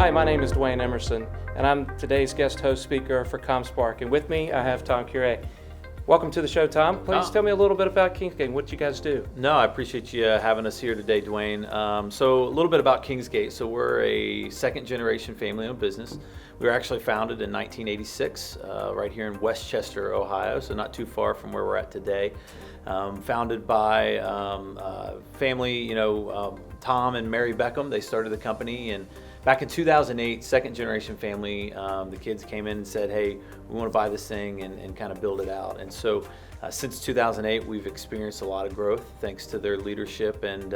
Hi, my name is Dwayne Emerson, and I'm today's guest host speaker for ComSpark. And with me, I have Tom Curee. Welcome to the show, Tom. Please tell me a little bit about Kingsgate, what you guys do. No, I appreciate you having us here today, Dwayne. So a little bit about Kingsgate. So we're a second generation family-owned business. We were actually founded in 1986 right here in Westchester, Ohio, so not too far from where we're at today. Founded by family, Tom and Mary Beckham. They started the company, and back in 2008, second generation family, the kids came in and said, hey, we want to buy this thing and kind of build it out. And so since 2008, we've experienced a lot of growth thanks to their leadership, and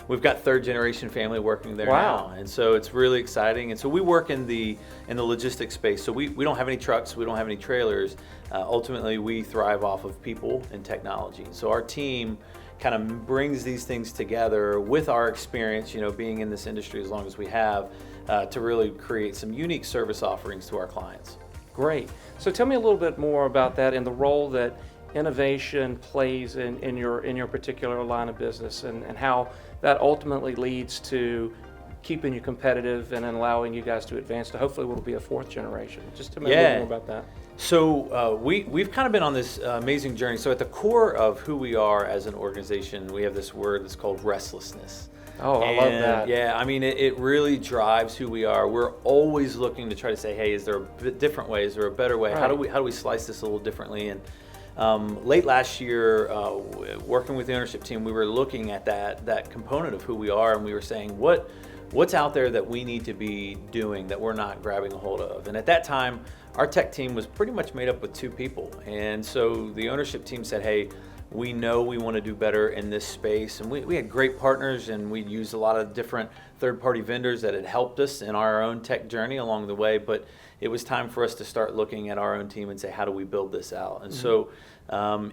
we've got third generation family working there now. And so it's really exciting. And so we work in the logistics space. So we don't have any trucks, we don't have any trailers. Ultimately, we thrive off of people and technology. So our team kind of brings these things together with our experience, being in this industry as long as we have, to really create some unique service offerings to our clients. Great. So tell me a little bit more about that and the role that innovation plays in your particular line of business, and how that ultimately leads to keeping you competitive and allowing you guys to advance to hopefully what will be a fourth generation. Just tell me a little more about that. So we've kind of been on this amazing journey. So at the core of who we are as an organization, we have this word that's called restlessness. Oh, I love that. Yeah, I mean, it really drives who we are. We're always looking to try to say, hey, is there a different way? Is there a better way? Right. How do we slice this a little differently? And late last year, working with the ownership team, we were looking at that component of who we are, and we were saying, what's out there that we need to be doing that we're not grabbing a hold of? And at that time, our tech team was pretty much made up with two people. And so the ownership team said, hey, we know we want to do better in this space. And we had great partners, and we'd used a lot of different third-party vendors that had helped us in our own tech journey along the way. But it was time for us to start looking at our own team and say, how do we build this out? And so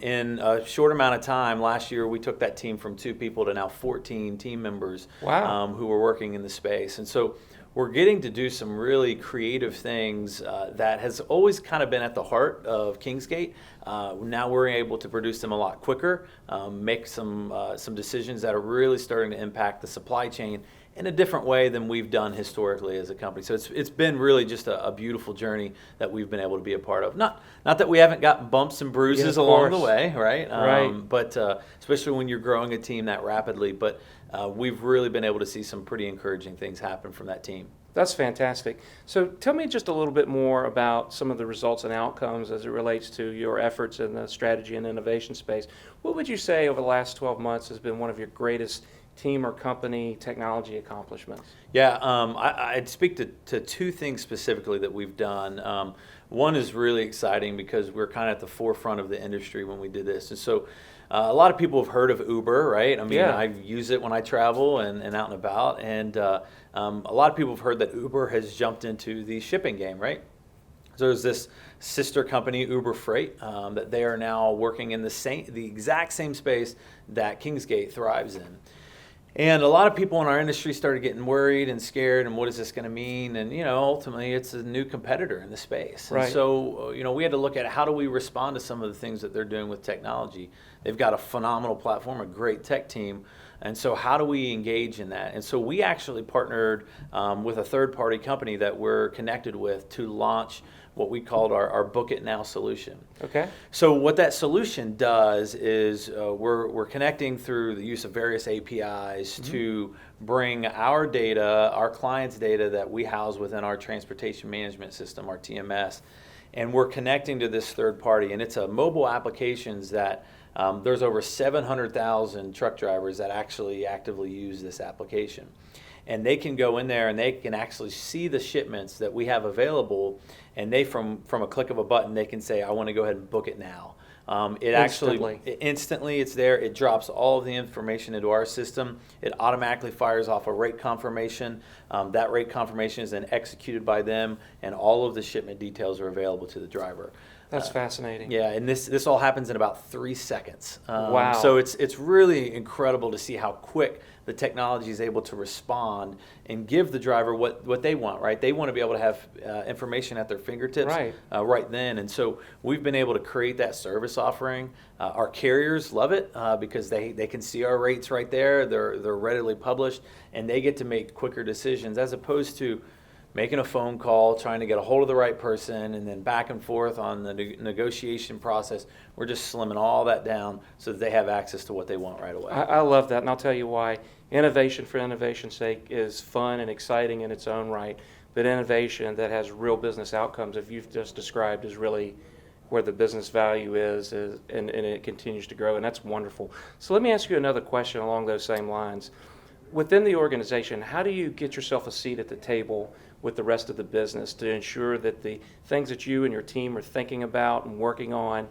in a short amount of time, last year, we took that team from 2 people to now 14 team members. Wow. Who were working in the space. And so we're getting to do some really creative things that has always kind of been at the heart of Kingsgate. Now we're able to produce them a lot quicker, make some decisions that are really starting to impact the supply chain in a different way than we've done historically as a company. So it's been really just a beautiful journey that we've been able to be a part of. Not that we haven't gotten bumps and bruises along the way, right? But especially when you're growing a team that rapidly. But we've really been able to see some pretty encouraging things happen from that team. That's fantastic. So tell me just a little bit more about some of the results and outcomes as it relates to your efforts in the strategy and innovation space. What would you say over the last 12 months has been one of your greatest team or company technology accomplishments? Yeah, I'd speak to 2 things specifically that we've done. One is really exciting because we're kind of at the forefront of the industry when we did this. And so a lot of people have heard of Uber, right? I mean, I use it when I travel and out and about. And a lot of people have heard that Uber has jumped into the shipping game, right? So there's this sister company, Uber Freight, that they are now working in the exact same space that Kingsgate thrives in. And a lot of people in our industry started getting worried and scared, and what is this going to mean? And, ultimately it's a new competitor in the space. Right. And so, we had to look at how do we respond to some of the things that they're doing with technology. They've got a phenomenal platform, a great tech team. And so how do we engage in that? And so we actually partnered with a third-party company that we're connected with to launch what we called our Book It Now solution. Okay. So what that solution does is we're connecting through the use of various APIs to bring our data, our clients' data that we house within our transportation management system, our TMS, and we're connecting to this third party. And it's a mobile applications that there's over 700,000 truck drivers that actually actively use this application. And they can go in there and they can actually see the shipments that we have available, and they from a click of a button they can say, I want to go ahead and book it now. Instantly it's there. It drops all of the information into our system. It automatically fires off a rate confirmation. That rate confirmation is then executed by them, and all of the shipment details are available to the driver. That's fascinating. Yeah, and this all happens in about 3 seconds. Wow. So it's really incredible to see how quick the technology is able to respond and give the driver what they want, right? They want to be able to have information at their fingertips right then. And so we've been able to create that service offering. Our carriers love it because they can see our rates right there. They're readily published, and they get to make quicker decisions as opposed to making a phone call, trying to get a hold of the right person, and then back and forth on the negotiation process. We're just slimming all that down so that they have access to what they want right away. I love that, and I'll tell you why. Innovation for innovation's sake is fun and exciting in its own right, but innovation that has real business outcomes, if you've just described, is really where the business value is and it continues to grow, and that's wonderful. So let me ask you another question along those same lines. Within the organization, how do you get yourself a seat at the table with the rest of the business to ensure that the things that you and your team are thinking about and working on,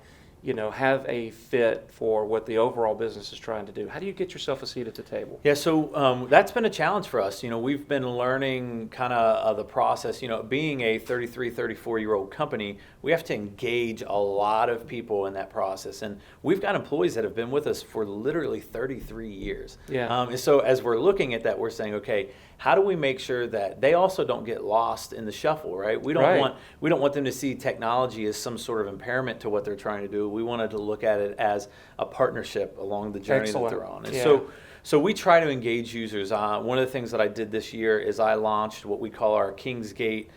have a fit for what the overall business is trying to do? How do you get yourself a seat at the table? Yeah, so that's been a challenge for us. We've been learning kind of the process. Being a 33, 34-year-old company, we have to engage a lot of people in that process. And we've got employees that have been with us for literally 33 years. Yeah. And so as we're looking at that, we're saying, okay, how do we make sure that they also don't get lost in the shuffle, right? We don't want them to see technology as some sort of impairment to what they're trying to do. We wanted to look at it as a partnership along the journey Excellent. that they're on. And Yeah. so we try to engage users. One of the things that I did this year is I launched what we call our Kingsgate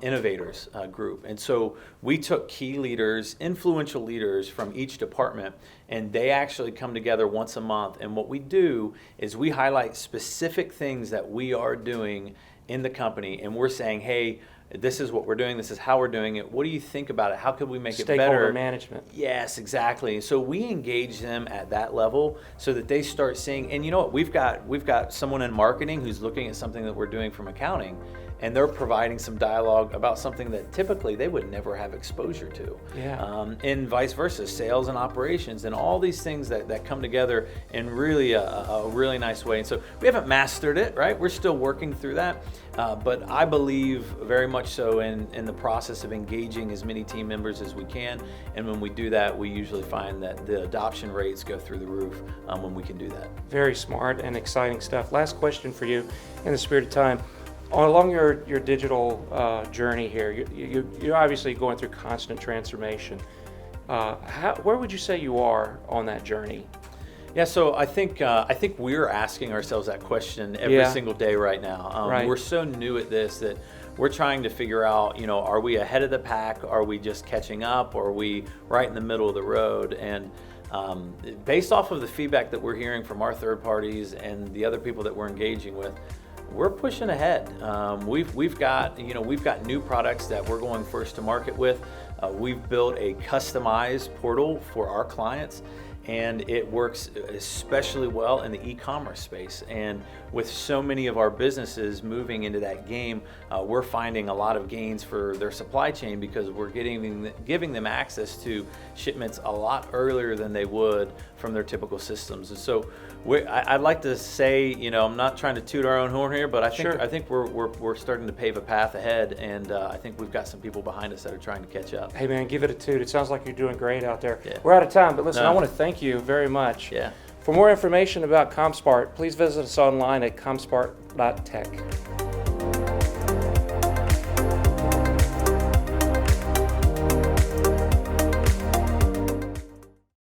Innovators group. And so we took key leaders, influential leaders from each department, and they actually come together once a month. And what we do is we highlight specific things that we are doing in the company, and we're saying, hey, this is what we're doing, this is how we're doing it, what do you think about it, how could we make it better? Stakeholder management. Yes, exactly. So we engage them at that level so that they start seeing, and you know what, we've got someone in marketing who's looking at something that we're doing from accounting, and they're providing some dialogue about something that typically they would never have exposure to. Yeah. And vice versa, sales and operations, and all these things that come together in really a really nice way. And so we haven't mastered it, right? We're still working through that. But I believe very much so in the process of engaging as many team members as we can. And when we do that, we usually find that the adoption rates go through the roof when we can do that. Very smart and exciting stuff. Last question for you in the spirit of time. Along your digital journey here, you're obviously going through constant transformation. Where would you say you are on that journey? Yeah, so I think we're asking ourselves that question every single day right now. Right. We're so new at this that we're trying to figure out, are we ahead of the pack? Are we just catching up? Or are we right in the middle of the road? And based off of the feedback that we're hearing from our third parties and the other people that we're engaging with, we're pushing ahead. We've got new products that we're going first to market with. We've built a customized portal for our clients, and it works especially well in the e-commerce space. And with so many of our businesses moving into that game, we're finding a lot of gains for their supply chain because we're giving them access to shipments a lot earlier than they would from their typical systems. And so I'd like to say, I'm not trying to toot our own horn here, but I think we're starting to pave a path ahead, and I think we've got some people behind us that are trying to catch up. Hey man, give it a toot. It sounds like you're doing great out there. Yeah. We're out of time, but listen, No. I want to thank you very much. Yeah. For more information about ComSpart, please visit us online at comspart.tech.